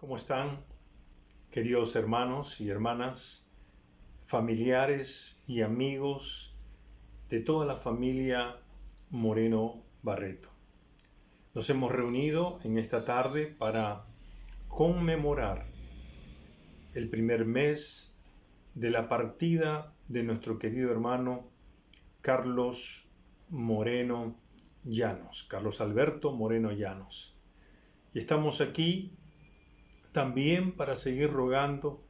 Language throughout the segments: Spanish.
¿Cómo están, queridos hermanos y hermanas, familiares y amigos de toda la familia Moreno Barreto? Nos hemos reunido en esta tarde para conmemorar el primer mes de la partida de nuestro querido hermano Carlos Moreno Llanos, Carlos Alberto Moreno Llanos. Y estamos aquí también para seguir rogando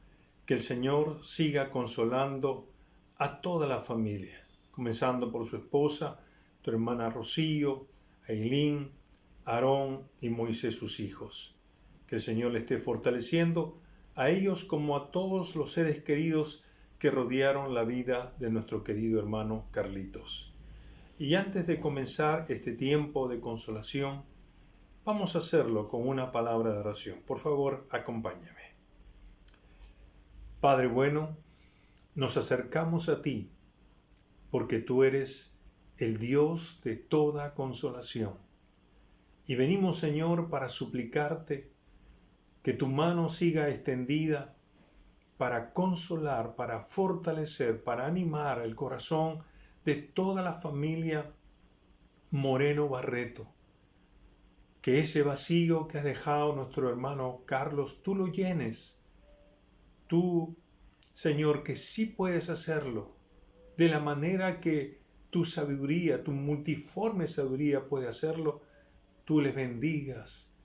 que el Señor siga consolando a toda la familia, comenzando por su esposa, tu hermana Rocío, Ailín, Aarón y Moisés, sus hijos. Que el Señor le esté fortaleciendo a ellos como a todos los seres queridos que rodearon la vida de nuestro querido hermano Carlitos. Y antes de comenzar este tiempo de consolación, vamos a hacerlo con una palabra de oración. Por favor, acompáñame. Padre bueno, nos acercamos a ti porque tú eres el Dios de toda consolación. Y venimos, Señor, para suplicarte que tu mano siga extendida para consolar, para fortalecer, para animar el corazón de toda la familia Moreno Barreto. Que ese vacío que ha dejado nuestro hermano Carlos, tú lo llenes. Tú, Señor, que sí puedes hacerlo de la manera que tu sabiduría, tu multiforme sabiduría puede hacerlo. Tú les bendigas,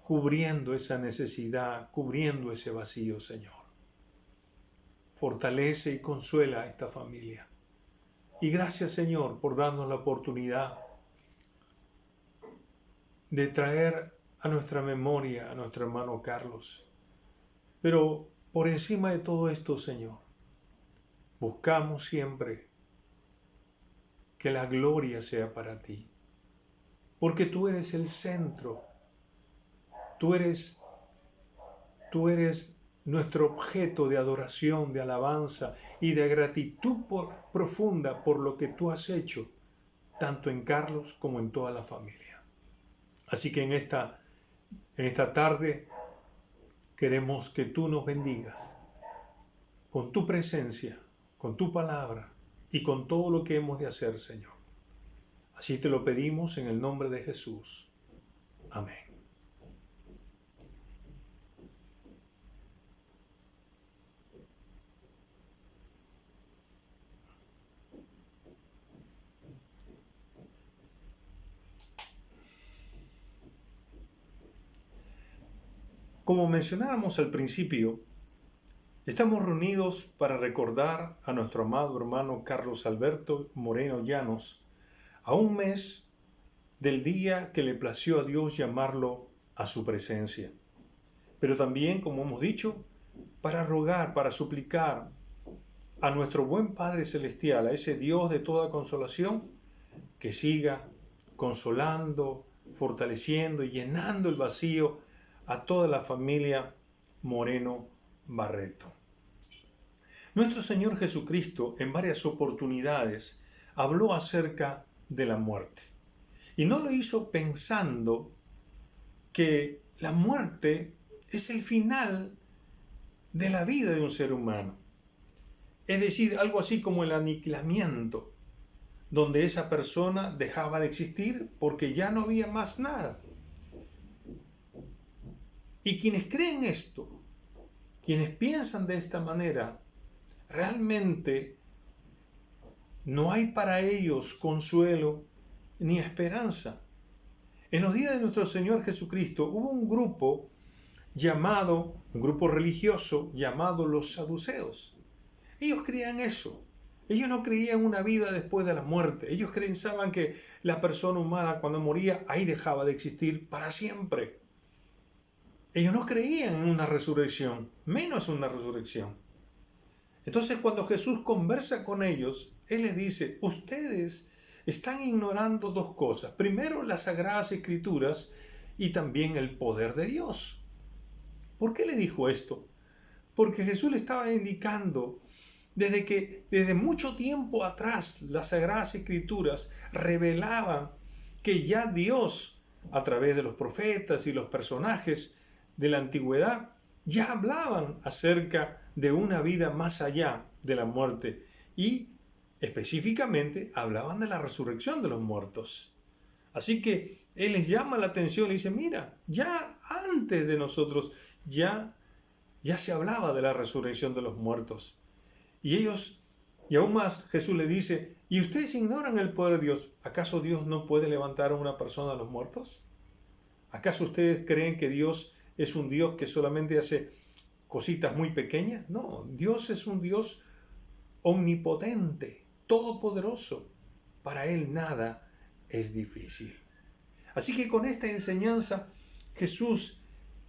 cubriendo esa necesidad, cubriendo ese vacío, Señor. Fortalece y consuela a esta familia. Y gracias, Señor, por darnos la oportunidad de traer a nuestra memoria a nuestro hermano Carlos. Pero por encima de todo esto, Señor, buscamos siempre que la gloria sea para ti, porque tú eres el centro, tú eres nuestro objeto de adoración, de alabanza y de gratitud profunda por lo que tú has hecho, tanto en Carlos como en toda la familia. Así que en esta tarde queremos que tú nos bendigas con tu presencia, con tu palabra y con todo lo que hemos de hacer, Señor. Así te lo pedimos en el nombre de Jesús. Amén. Como mencionábamos al principio, estamos reunidos para recordar a nuestro amado hermano Carlos Alberto Moreno Llanos a un mes del día que le plació a Dios llamarlo a su presencia. Pero también, como hemos dicho, para rogar, para suplicar a nuestro buen Padre Celestial, a ese Dios de toda consolación, que siga consolando, fortaleciendo y llenando el vacío a toda la familia Moreno Barreto. Nuestro Señor Jesucristo en varias oportunidades habló acerca de la muerte. Y no lo hizo pensando que la muerte es el final de la vida de un ser humano. Es decir, algo así como el aniquilamiento, donde esa persona dejaba de existir porque ya no había más nada. Y quienes creen esto, quienes piensan de esta manera, realmente no hay para ellos consuelo ni esperanza. En los días de nuestro Señor Jesucristo hubo un grupo religioso llamado los saduceos. Ellos creían eso. Ellos no creían una vida después de la muerte. Ellos pensaban que la persona humana cuando moría ahí dejaba de existir para siempre. Ellos no creían en una resurrección, menos una resurrección. Entonces cuando Jesús conversa con ellos, Él les dice, ustedes están ignorando dos cosas. Primero, las Sagradas Escrituras y también el poder de Dios. ¿Por qué le dijo esto? Porque Jesús le estaba indicando desde mucho tiempo atrás las Sagradas Escrituras revelaban que ya Dios, a través de los profetas y los personajes, de la antigüedad ya hablaban acerca de una vida más allá de la muerte y específicamente hablaban de la resurrección de los muertos. Así que Él les llama la atención y dice, mira, ya antes de nosotros ya se hablaba de la resurrección de los muertos. Y ellos, y aún más, Jesús le dice, ¿y ustedes ignoran el poder de Dios? ¿Acaso Dios no puede levantar a una persona de los muertos? ¿Acaso ustedes creen que Dios es un Dios que solamente hace cositas muy pequeñas? No, Dios es un Dios omnipotente, todopoderoso. Para Él nada es difícil. Así que con esta enseñanza Jesús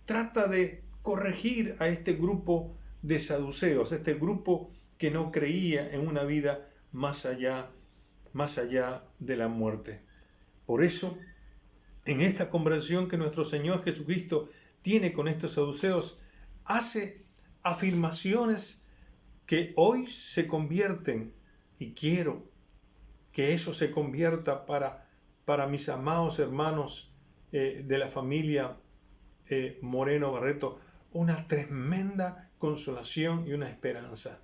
trata de corregir a este grupo de saduceos, este grupo que no creía en una vida más allá de la muerte. Por eso, en esta conversación que nuestro Señor Jesucristo tiene con estos saduceos, hace afirmaciones que hoy se convierten, y quiero que eso se convierta para mis amados hermanos de la familia Moreno Barreto, una tremenda consolación y una esperanza.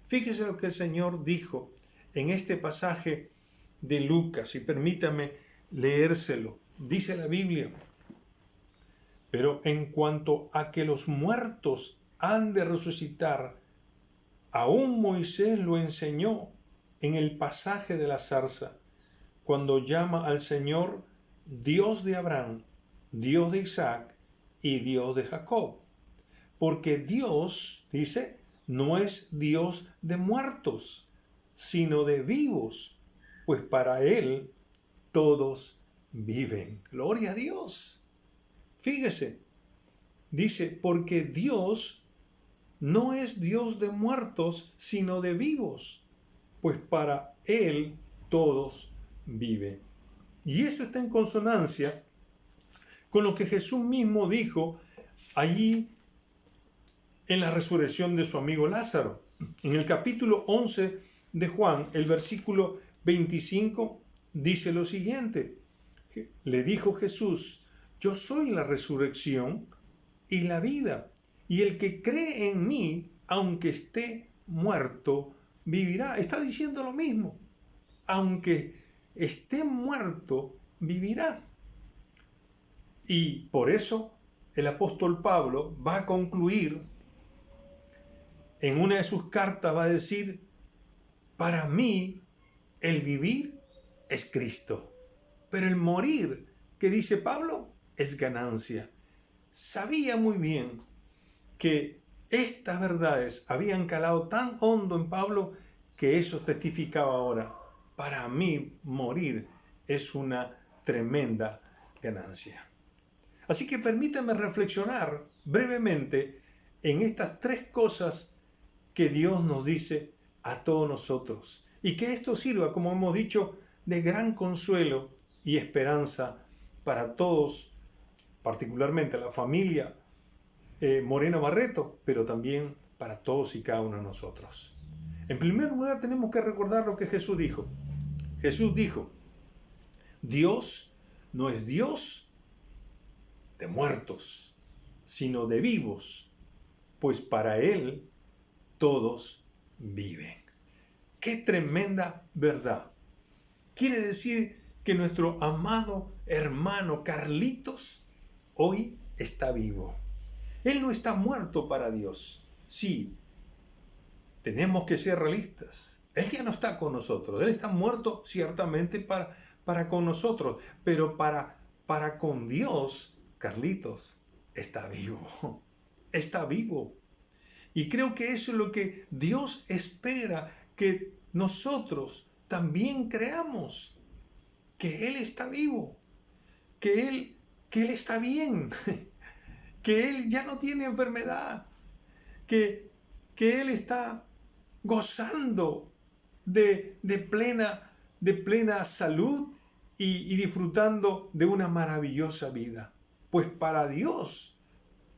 Fíjese lo que el Señor dijo en este pasaje de Lucas, y permítame leérselo. Dice la Biblia, pero en cuanto a que los muertos han de resucitar, aún Moisés lo enseñó en el pasaje de la zarza, cuando llama al Señor Dios de Abraham, Dios de Isaac y Dios de Jacob. Porque Dios, dice, no es Dios de muertos, sino de vivos, pues para Él todos viven. Gloria a Dios. Fíjese, dice, porque Dios no es Dios de muertos, sino de vivos, pues para Él todos viven. Y esto está en consonancia con lo que Jesús mismo dijo allí en la resurrección de su amigo Lázaro. En el capítulo 11 de Juan, el versículo 25, dice lo siguiente. Le dijo Jesús, yo soy la resurrección y la vida, y el que cree en mí, aunque esté muerto, vivirá. Está diciendo lo mismo. Aunque esté muerto, vivirá. Y por eso el apóstol Pablo va a concluir en una de sus cartas, va a decir, para mí el vivir es Cristo, pero el morir, que dice Pablo, es ganancia. Sabía muy bien que estas verdades habían calado tan hondo en Pablo que eso testificaba ahora. Para mí morir es una tremenda ganancia. Así que permítame reflexionar brevemente en estas tres cosas que Dios nos dice a todos nosotros y que esto sirva, como hemos dicho, de gran consuelo y esperanza para todos, particularmente la familia Moreno Barreto, pero también para todos y cada uno de nosotros. En primer lugar, tenemos que recordar lo que Jesús dijo. Jesús dijo, Dios no es Dios de muertos, sino de vivos, pues para Él todos viven. ¡Qué tremenda verdad! Quiere decir que nuestro amado hermano Carlitos hoy está vivo. Él no está muerto para Dios. Sí, tenemos que ser realistas. Él ya no está con nosotros. Él está muerto ciertamente para con nosotros, pero para con Dios, Carlitos está vivo. Está vivo. Y creo que eso es lo que Dios espera que nosotros también creamos. Que Él está vivo. Que Él está bien. Que Él ya no tiene enfermedad. Que Él está gozando de plena salud y disfrutando de una maravillosa vida. Pues para Dios,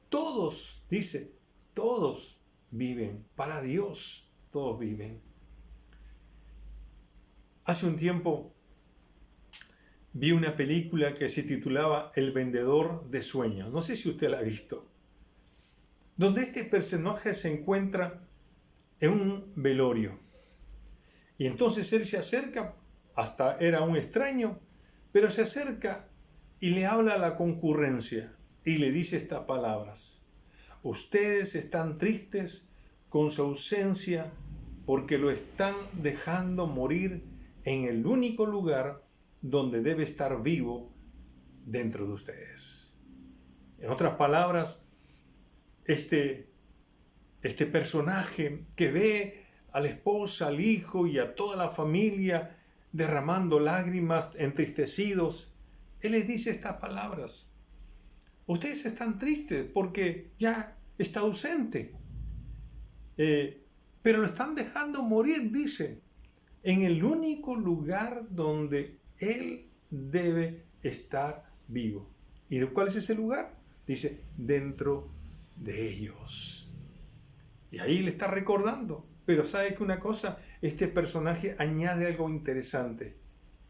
todos, dice, todos viven. Para Dios, todos viven. Hace un tiempo vi una película que se titulaba El vendedor de sueños. No sé si usted la ha visto. donde este personaje se encuentra en un velorio. Y entonces él se acerca, hasta era un extraño, pero se acerca y le habla a la concurrencia y le dice estas palabras: ustedes están tristes con su ausencia porque lo están dejando morir en el único lugar donde debe estar vivo dentro de ustedes. En otras palabras, este personaje que ve a la esposa, al hijo y a toda la familia derramando lágrimas, entristecidos, él les dice estas palabras: ustedes están tristes porque ya está ausente, pero lo están dejando morir, dice, en el único lugar donde él debe estar vivo. ¿Y cuál es ese lugar? Dice, dentro de ellos. Y ahí le está recordando. Pero ¿sabe que una cosa? Este personaje añade algo interesante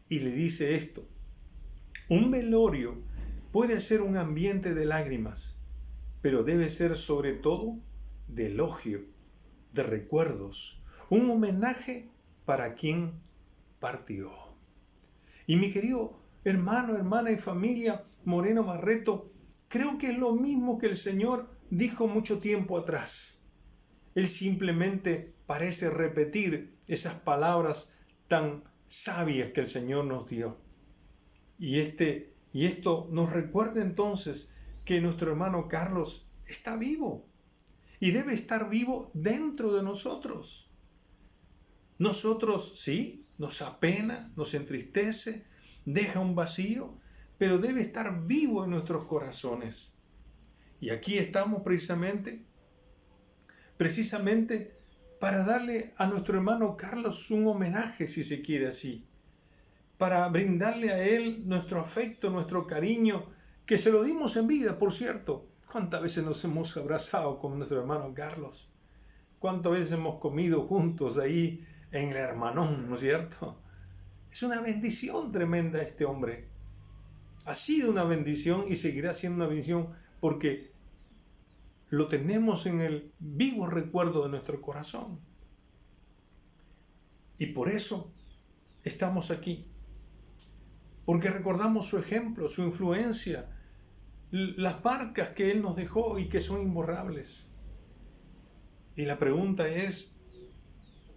y le dice esto: un velorio puede ser un ambiente de lágrimas, pero debe ser sobre todo de elogio, de recuerdos, un homenaje para quien partió. Y mi querido hermano, hermana y familia Moreno Barreto, creo que es lo mismo que el Señor dijo mucho tiempo atrás. Él simplemente parece repetir esas palabras tan sabias que el Señor nos dio. Y esto nos recuerda entonces que nuestro hermano Carlos está vivo y debe estar vivo dentro de nosotros. Nosotros, sí, nos apena, nos entristece, deja un vacío, pero debe estar vivo en nuestros corazones. Y aquí estamos precisamente para darle a nuestro hermano Carlos un homenaje, si se quiere así, para brindarle a él nuestro afecto, nuestro cariño, que se lo dimos en vida, por cierto. ¿Cuántas veces nos hemos abrazado con nuestro hermano Carlos? ¿Cuántas veces hemos comido juntos ahí en el Hermanón, ¿no es cierto? Es una bendición tremenda este hombre. Ha sido una bendición y seguirá siendo una bendición porque lo tenemos en el vivo recuerdo de nuestro corazón. Y por eso estamos aquí. Porque recordamos su ejemplo, su influencia, las marcas que él nos dejó y que son imborrables. Y la pregunta es: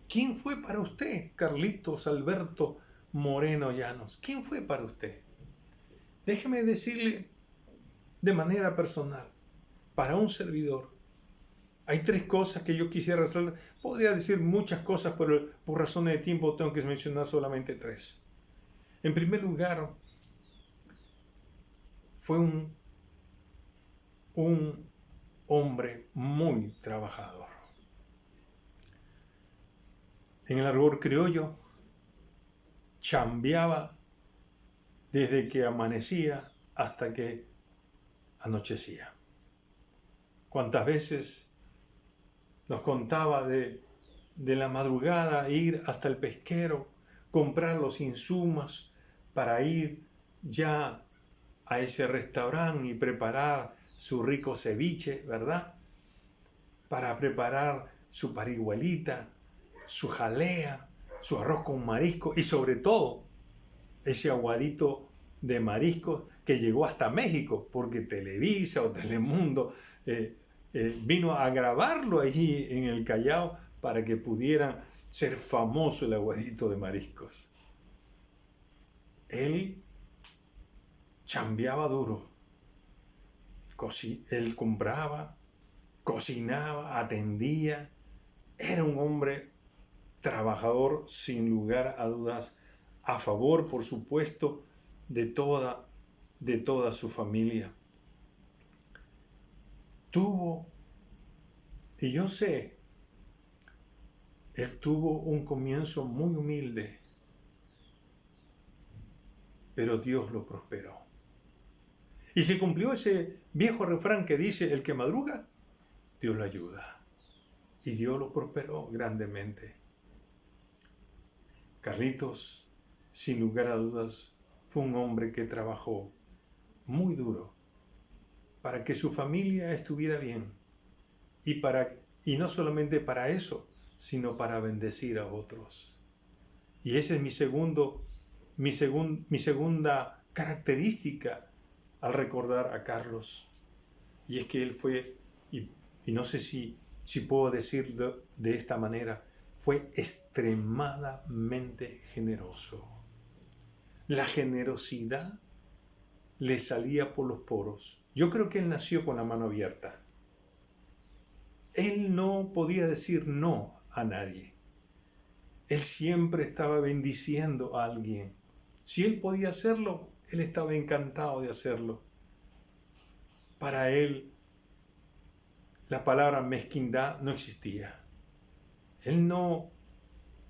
¿quién fue para usted, Carlitos Alberto Moreno Llanos? ¿Quién fue para usted? Déjeme decirle de manera personal, para un servidor, hay 3 cosas que yo quisiera resaltar. Podría decir muchas cosas, pero por razones de tiempo tengo que mencionar solamente 3. En primer lugar, fue un hombre muy trabajador. En el argot criollo, chambeaba desde que amanecía hasta que anochecía. Cuántas veces nos contaba de la madrugada ir hasta el pesquero, comprar los insumos para ir ya a ese restaurante y preparar su rico ceviche, ¿verdad? Para preparar su parihuelita, su jalea, su arroz con marisco y sobre todo ese aguadito de mariscos que llegó hasta México, porque Televisa o Telemundo vino a grabarlo allí en el Callao para que pudiera ser famoso el aguadito de mariscos. Él chambeaba duro. Él compraba, cocinaba, atendía. Era un hombre trabajador, sin lugar a dudas, a favor, por supuesto, de toda su familia. Y yo sé, él tuvo un comienzo muy humilde, pero Dios lo prosperó. Y se cumplió ese viejo refrán que dice: el que madruga, Dios lo ayuda. Y Dios lo prosperó grandemente. Carlitos, sin lugar a dudas, fue un hombre que trabajó muy duro para que su familia estuviera bien. y no solamente para eso, sino para bendecir a otros. Y esa es mi segunda característica al recordar a Carlos. Y es que él fue, y no sé si puedo decirlo de esta manera, fue extremadamente generoso. La generosidad le salía por los poros. Yo creo que él nació con la mano abierta. Él no podía decir no a nadie. Él siempre estaba bendiciendo a alguien. Si él podía hacerlo, él estaba encantado de hacerlo. Para él, la palabra mezquindad no existía. Él no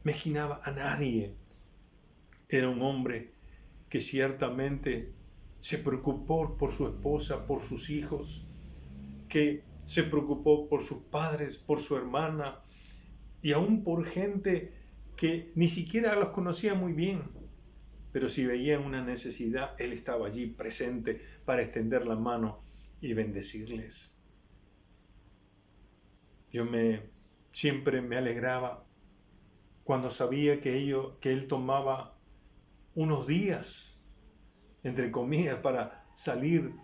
mezquinaba a nadie. Era un hombre que ciertamente se preocupó por su esposa, por sus hijos, que se preocupó por sus padres, por su hermana y aún por gente que ni siquiera los conocía muy bien. Pero si veían una necesidad, él estaba allí presente para extender la mano y bendecirles. Siempre me alegraba cuando sabía que él tomaba unos días, entre comillas, para salir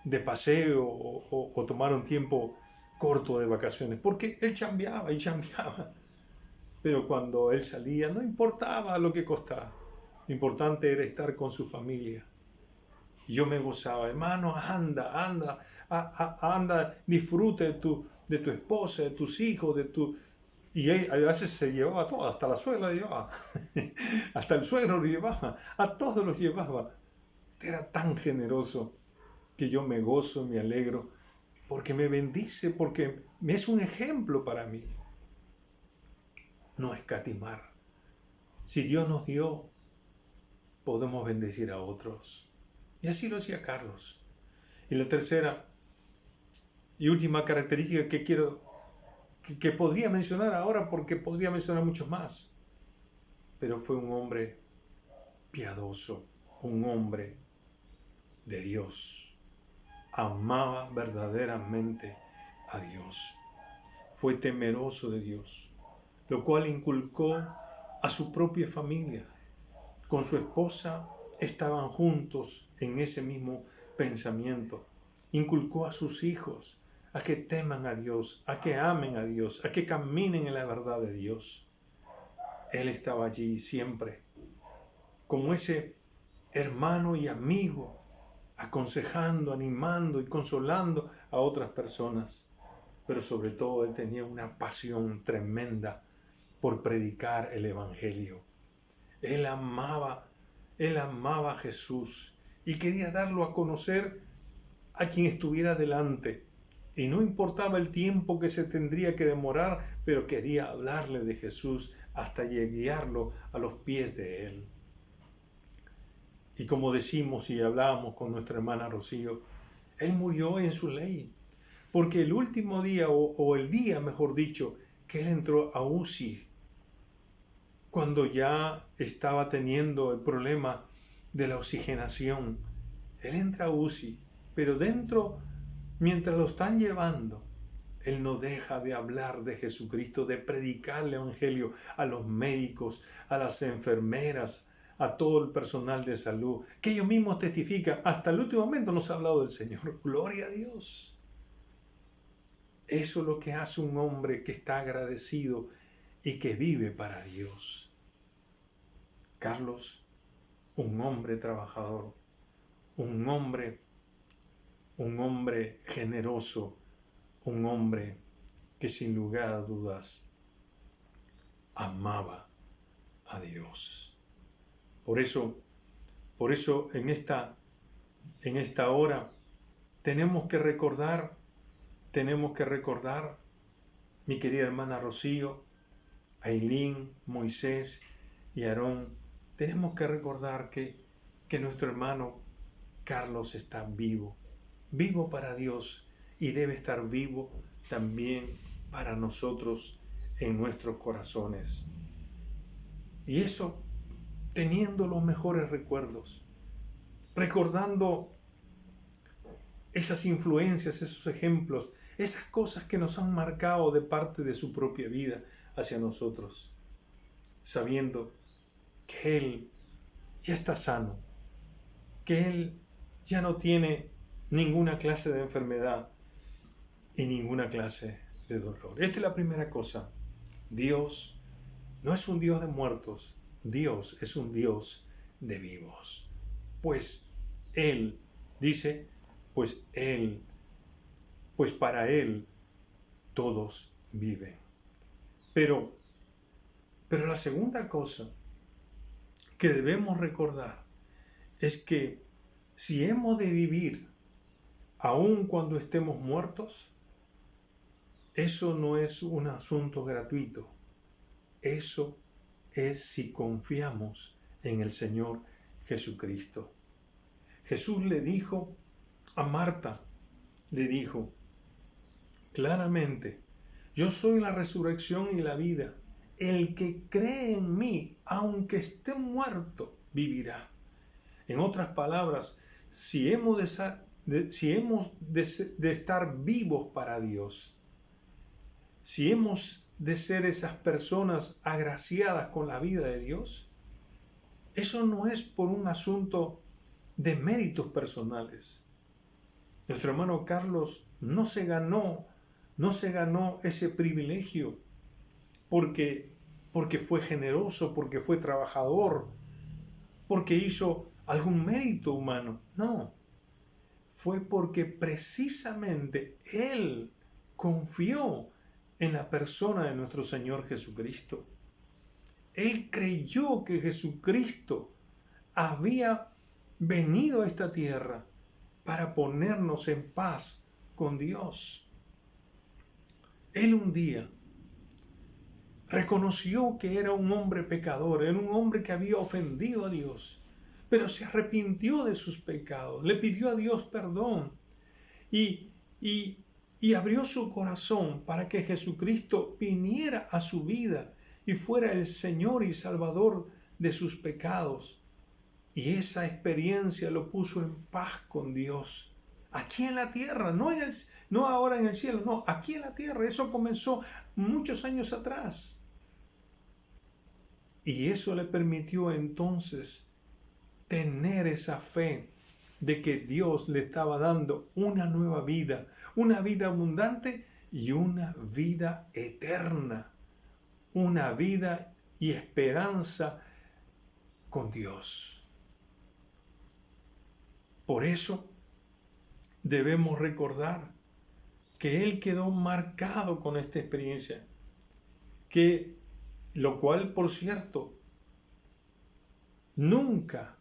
de paseo o tomar un tiempo corto de vacaciones, porque él chambeaba y chambeaba. Pero cuando él salía, no importaba lo que costaba. Lo importante era estar con su familia. Y yo me gozaba, hermano, anda, disfrute de tu esposa, de tus hijos, Y él, a veces se llevaba a todos, hasta la suegra lo llevaba, hasta el suegro lo llevaba, a todos los llevaba. Era tan generoso que yo me gozo, me alegro, porque me bendice, porque es un ejemplo para mí. No escatimar. Si Dios nos dio, podemos bendecir a otros. Y así lo hacía Carlos. Y la tercera y última característica que podría mencionar ahora, porque podría mencionar muchos más, pero fue un hombre piadoso, un hombre de Dios. Amaba verdaderamente a Dios. Fue temeroso de Dios, lo cual inculcó a su propia familia. Con su esposa estaban juntos en ese mismo pensamiento. Inculcó a sus hijos a que teman a Dios, a que amen a Dios, a que caminen en la verdad de Dios. Él estaba allí siempre, como ese hermano y amigo, aconsejando, animando y consolando a otras personas. Pero sobre todo él tenía una pasión tremenda por predicar el Evangelio. Él amaba a Jesús y quería darlo a conocer a quien estuviera delante. Y no importaba el tiempo que se tendría que demorar, pero quería hablarle de Jesús hasta guiarlo a los pies de Él. Y como decimos y hablábamos con nuestra hermana Rocío, Él murió en su ley. Porque el último día, o el día, mejor dicho, que Él entró a UCI, cuando ya estaba teniendo el problema de la oxigenación, Él entra a UCI, pero dentro, mientras lo están llevando, Él no deja de hablar de Jesucristo, de predicar el Evangelio a los médicos, a las enfermeras, a todo el personal de salud, que ellos mismos testifican. Hasta el último momento nos ha hablado del Señor. Gloria a Dios. Eso es lo que hace un hombre que está agradecido y que vive para Dios. Carlos, un hombre trabajador, un hombre generoso, un hombre que sin lugar a dudas amaba a Dios. Por eso en esta hora tenemos que recordar, mi querida hermana Rocío, Ailín, Moisés y Aarón, tenemos que recordar que nuestro hermano Carlos está vivo para Dios, y debe estar vivo también para nosotros en nuestros corazones. Y eso teniendo los mejores recuerdos, recordando esas influencias, esos ejemplos, esas cosas que nos han marcado de parte de su propia vida hacia nosotros, sabiendo que Él ya está sano, que Él ya no tiene ninguna clase de enfermedad y ninguna clase de dolor. Esta es la primera cosa. Dios no es un Dios de muertos, Dios es un Dios de vivos. Pues Él, dice, pues para Él todos viven. Pero la segunda cosa que debemos recordar es que si hemos de vivir aun cuando estemos muertos, eso no es un asunto gratuito. Eso es si confiamos en el Señor Jesucristo. Jesús le dijo a Marta, le dijo claramente, yo soy la resurrección y la vida. El que cree en mí, aunque esté muerto, vivirá. En otras palabras, si hemos de estar vivos para Dios, si hemos de ser esas personas agraciadas con la vida de Dios, eso no es por un asunto de méritos personales. Nuestro hermano Carlos no se ganó ese privilegio porque fue generoso, porque fue trabajador, porque hizo algún mérito humano. No, fue porque precisamente Él confió en la persona de nuestro Señor Jesucristo. Él creyó que Jesucristo había venido a esta tierra para ponernos en paz con Dios. Él un día reconoció que era un hombre pecador, era un hombre que había ofendido a Dios, pero se arrepintió de sus pecados, le pidió a Dios perdón y abrió su corazón para que Jesucristo viniera a su vida y fuera el Señor y Salvador de sus pecados. Y esa experiencia lo puso en paz con Dios. Aquí en la tierra, no ahora en el cielo, no, aquí en la tierra. Eso comenzó muchos años atrás. Y eso le permitió entonces tener esa fe de que Dios le estaba dando una nueva vida, una vida abundante y una vida eterna, una vida y esperanza con Dios. Por eso debemos recordar que Él quedó marcado con esta experiencia, lo cual, por cierto, nunca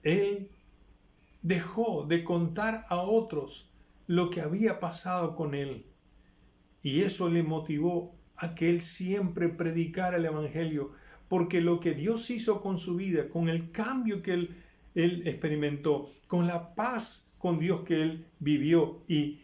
Él dejó de contar a otros lo que había pasado con Él. Y eso le motivó a que Él siempre predicara el Evangelio, porque lo que Dios hizo con su vida, con el cambio que Él experimentó, con la paz con Dios que Él vivió y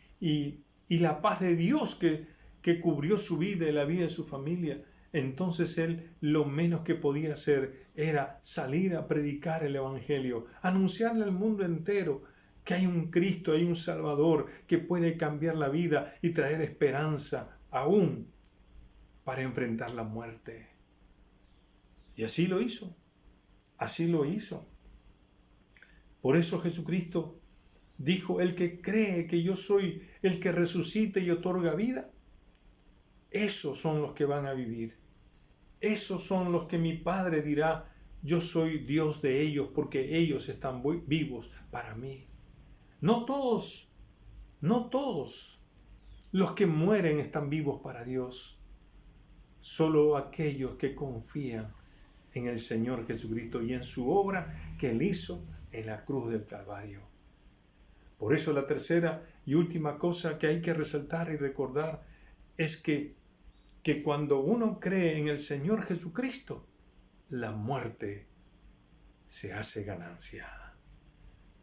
la paz de Dios que cubrió su vida y la vida de su familia, entonces Él lo menos que podía hacer era salir a predicar el Evangelio, anunciarle al mundo entero que hay un Cristo, hay un Salvador que puede cambiar la vida y traer esperanza aún para enfrentar la muerte. Y así lo hizo, así lo hizo. Por eso Jesucristo dijo, el que cree que yo soy el que resucita y otorga vida, esos son los que van a vivir. Esos son los que mi Padre dirá, yo soy Dios de ellos porque ellos están vivos para mí. No todos los que mueren están vivos para Dios. Solo aquellos que confían en el Señor Jesucristo y en su obra que Él hizo en la cruz del Calvario. Por eso la tercera y última cosa que hay que resaltar y recordar es que cuando uno cree en el Señor Jesucristo, la muerte se hace ganancia.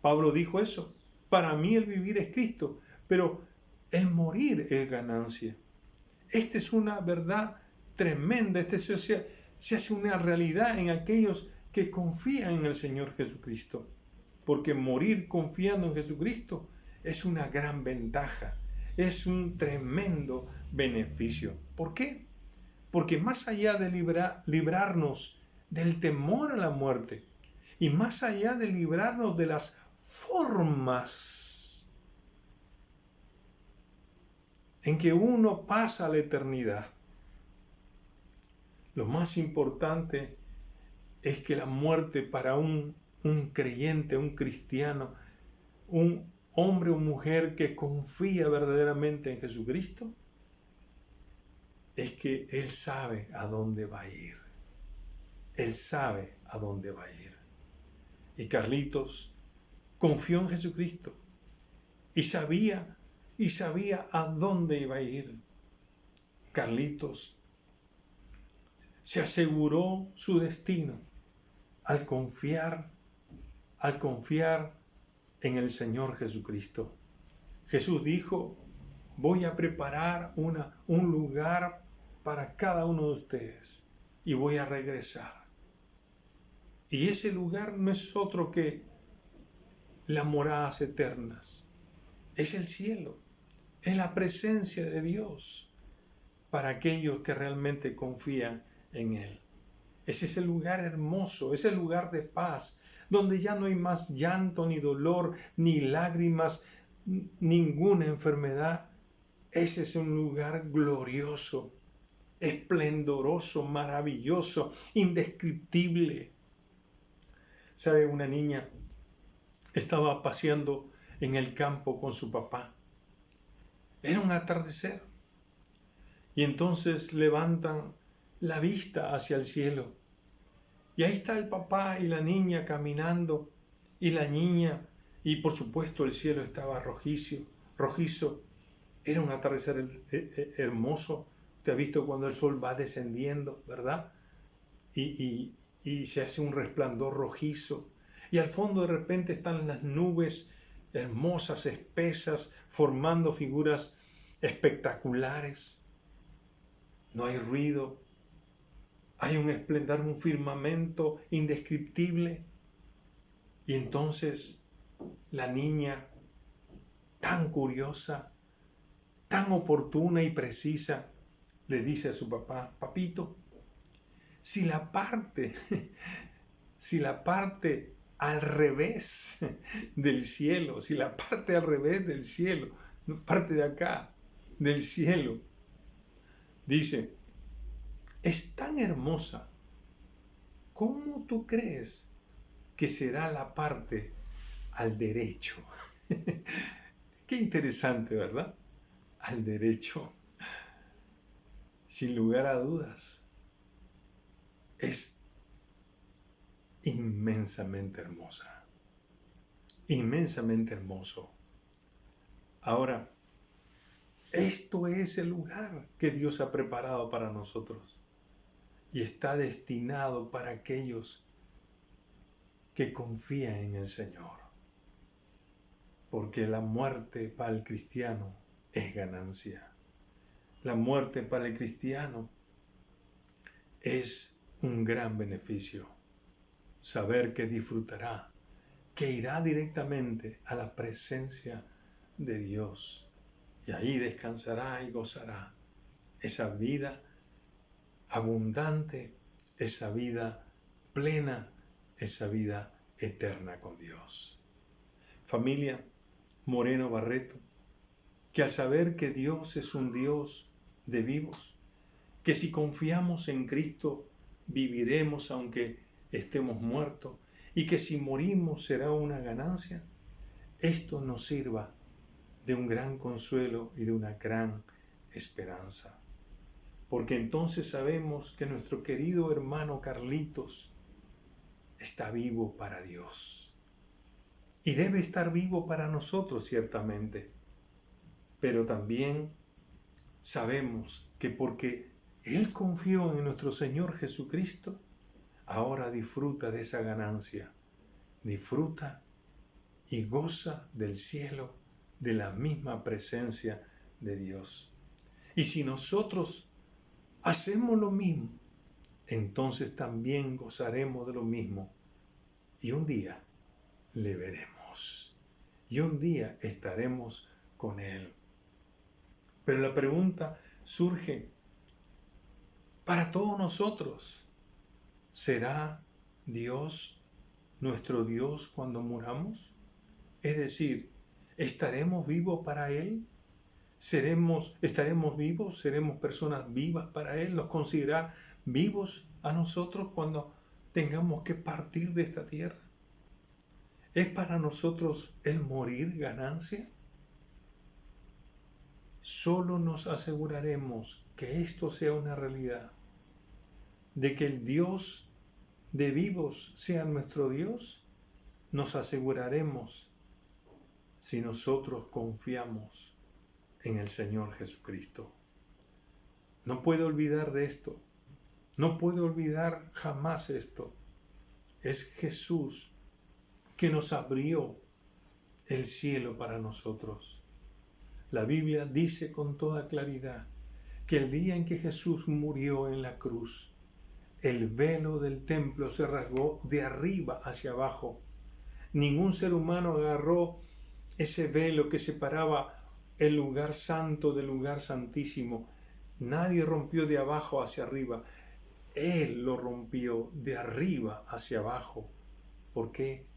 Pablo dijo eso. Para mí el vivir es Cristo, pero el morir es ganancia. Esta es una verdad tremenda. Se hace una realidad en aquellos que confían en el Señor Jesucristo. Porque morir confiando en Jesucristo es una gran ventaja. es un tremendo beneficio. ¿Por qué? Porque más allá de librarnos del temor a la muerte y más allá de librarnos de las formas en que uno pasa la eternidad, lo más importante es que la muerte para un creyente, un cristiano, un hombre o mujer que confía verdaderamente en Jesucristo, es que Él sabe a dónde va a ir. Él sabe a dónde va a ir. Y Carlitos confió en Jesucristo y sabía a dónde iba a ir. Carlitos se aseguró su destino al confiar en el Señor Jesucristo. Jesús dijo: voy a preparar un lugar para cada uno de ustedes y voy a regresar. Y ese lugar no es otro que las moradas eternas. Es el cielo, es la presencia de Dios para aquellos que realmente confían en Él. Es ese lugar hermoso, ese lugar de paz, donde ya no hay más llanto, ni dolor, ni lágrimas, ninguna enfermedad. Ese es un lugar glorioso, esplendoroso, maravilloso, indescriptible. ¿Sabe? Una niña estaba paseando en el campo con su papá. Era un atardecer. Y entonces levantan la vista hacia el cielo. Y ahí está el papá y la niña caminando. Y la niña, y por supuesto el cielo estaba rojizo. Era un atardecer hermoso. Usted ha visto cuando el sol va descendiendo, ¿verdad? Y se hace un resplandor rojizo. Y al fondo de repente están las nubes hermosas, espesas, formando figuras espectaculares. No hay ruido. Hay un esplendor, un firmamento indescriptible. Y entonces la niña, tan curiosa, tan oportuna y precisa, le dice a su papá: papito, si la parte al revés del cielo, si la parte al revés del cielo, parte de acá, del cielo, dice, es tan hermosa, ¿cómo tú crees que será la parte al derecho? Qué interesante, ¿verdad? Al derecho. Sin lugar a dudas, es inmensamente hermosa. Inmensamente hermoso. Ahora, esto es el lugar que Dios ha preparado para nosotros y está destinado para aquellos que confían en el Señor. Porque la muerte para el cristiano es ganancia. La muerte para el cristiano es un gran beneficio. Saber que disfrutará, que irá directamente a la presencia de Dios. Y ahí descansará y gozará esa vida abundante, esa vida plena, esa vida eterna con Dios. Familia Moreno Barreto, que al saber que Dios es un Dios de vivos, que si confiamos en Cristo viviremos aunque estemos muertos y que si morimos será una ganancia, esto nos sirva de un gran consuelo y de una gran esperanza. Porque entonces sabemos que nuestro querido hermano Carlitos está vivo para Dios. Y debe estar vivo para nosotros, ciertamente. Pero también sabemos que porque Él confió en nuestro Señor Jesucristo, ahora disfruta de esa ganancia. Disfruta y goza del cielo, de la misma presencia de Dios. Y si nosotros hacemos lo mismo, entonces también gozaremos de lo mismo. Y un día le veremos. Y un día estaremos con Él. Pero la pregunta surge para todos nosotros. ¿Será Dios nuestro Dios cuando muramos? Es decir, ¿estaremos vivos para Él? ¿Estaremos vivos? ¿Seremos personas vivas para Él? ¿Nos considerará vivos a nosotros cuando tengamos que partir de esta tierra? ¿Es para nosotros el morir ganancia? Solo nos aseguraremos que esto sea una realidad, de que el Dios de vivos sea nuestro Dios, nos aseguraremos si nosotros confiamos en el Señor Jesucristo. No puedo olvidar de esto, no puedo olvidar jamás esto. Es Jesús que nos abrió el cielo para nosotros. La Biblia dice con toda claridad que el día en que Jesús murió en la cruz, el velo del templo se rasgó de arriba hacia abajo. Ningún ser humano agarró ese velo que separaba el lugar santo del lugar santísimo. Nadie rompió de abajo hacia arriba. Él lo rompió de arriba hacia abajo. ¿Por qué?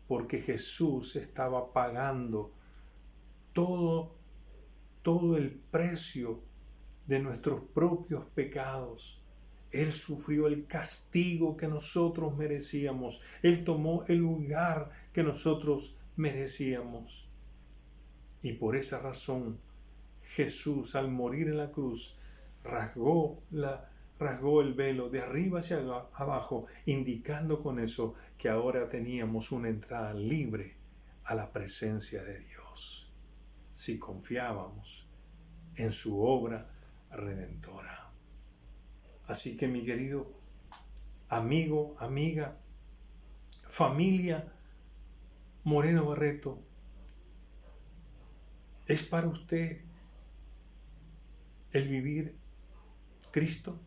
Porque Jesús estaba pagando todo el precio de nuestros propios pecados. Él sufrió el castigo que nosotros merecíamos. Él tomó el lugar que nosotros merecíamos. Y por esa razón, Jesús, al morir en la cruz, rasgó el velo de arriba hacia abajo, indicando con eso que ahora teníamos una entrada libre a la presencia de Dios, si confiábamos en su obra redentora. Así que, mi querido amigo, amiga, familia Moreno Barreto, ¿es para usted el vivir Cristo?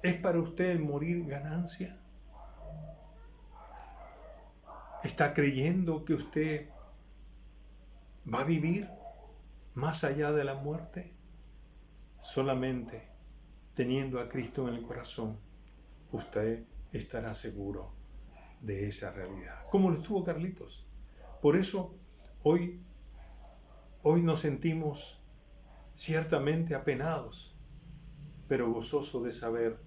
¿Es para usted el morir ganancia? ¿Está creyendo que usted va a vivir más allá de la muerte? Solamente teniendo a Cristo en el corazón, usted estará seguro de esa realidad, como lo estuvo Carlitos. Por eso hoy nos sentimos ciertamente apenados, pero gozosos de saber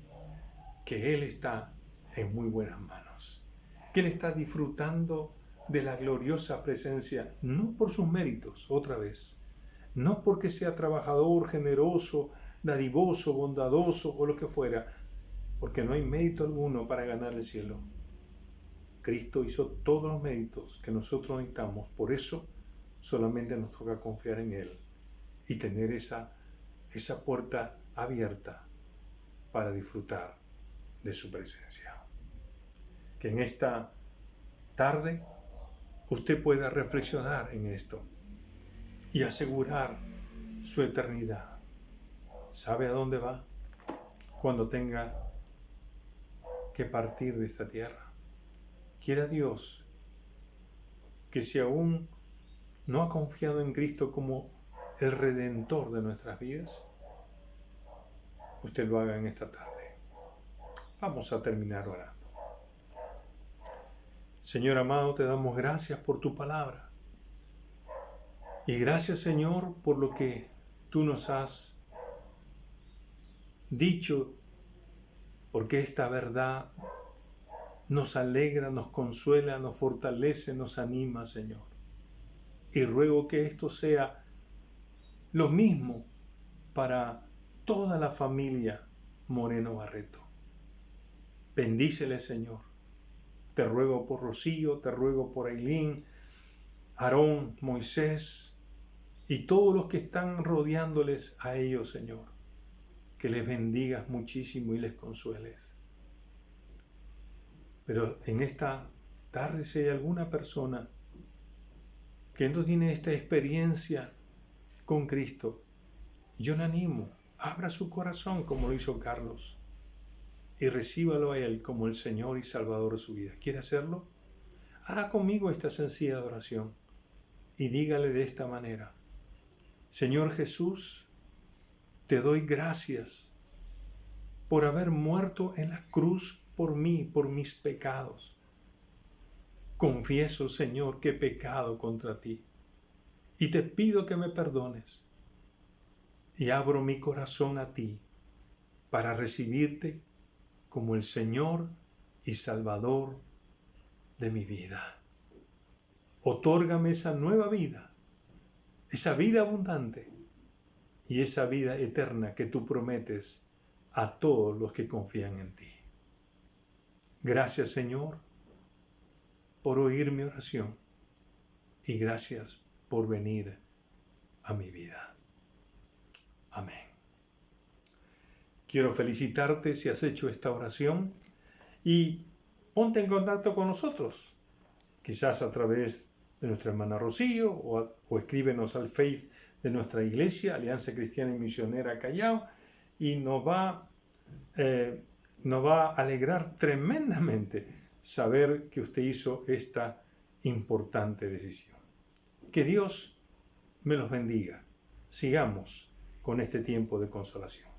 que Él está en muy buenas manos, que Él está disfrutando de la gloriosa presencia, no por sus méritos, otra vez, no porque sea trabajador, generoso, dadivoso, bondadoso o lo que fuera, porque no hay mérito alguno para ganar el cielo. Cristo hizo todos los méritos que nosotros necesitamos, por eso solamente nos toca confiar en Él y tener esa puerta abierta para disfrutar de su presencia. Que en esta tarde usted pueda reflexionar en esto y asegurar su eternidad. ¿Sabe a dónde va cuando tenga que partir de esta tierra? Quiera Dios que si aún no ha confiado en Cristo como el Redentor de nuestras vidas, usted lo haga en esta tarde. Vamos a terminar orando. Señor amado, te damos gracias por tu palabra. Y gracias, Señor, por lo que tú nos has dicho, porque esta verdad nos alegra, nos consuela, nos fortalece, nos anima, Señor. Y ruego que esto sea lo mismo para toda la familia Moreno Barreto. Bendícele, Señor. Te ruego por Rocío, te ruego por Ailín, Aarón, Moisés y todos los que están rodeándoles a ellos, Señor. Que les bendigas muchísimo y les consueles. Pero en esta tarde, si hay alguna persona que no tiene esta experiencia con Cristo, yo le animo, abra su corazón como lo hizo Carlos y recíbalo a Él como el Señor y Salvador de su vida. ¿Quiere hacerlo? Haga conmigo esta sencilla oración y dígale de esta manera: Señor Jesús, te doy gracias por haber muerto en la cruz por mí, por mis pecados. Confieso, Señor, que he pecado contra ti y te pido que me perdones y abro mi corazón a ti para recibirte como el Señor y Salvador de mi vida. Otórgame esa nueva vida, esa vida abundante y esa vida eterna que tú prometes a todos los que confían en ti. Gracias, Señor, por oír mi oración y gracias por venir a mi vida. Amén. Quiero felicitarte si has hecho esta oración y ponte en contacto con nosotros, quizás a través de nuestra hermana Rocío o escríbenos al Face de nuestra iglesia, Alianza Cristiana y Misionera Callao, y nos va a alegrar tremendamente saber que usted hizo esta importante decisión. Que Dios me los bendiga. Sigamos con este tiempo de consolación.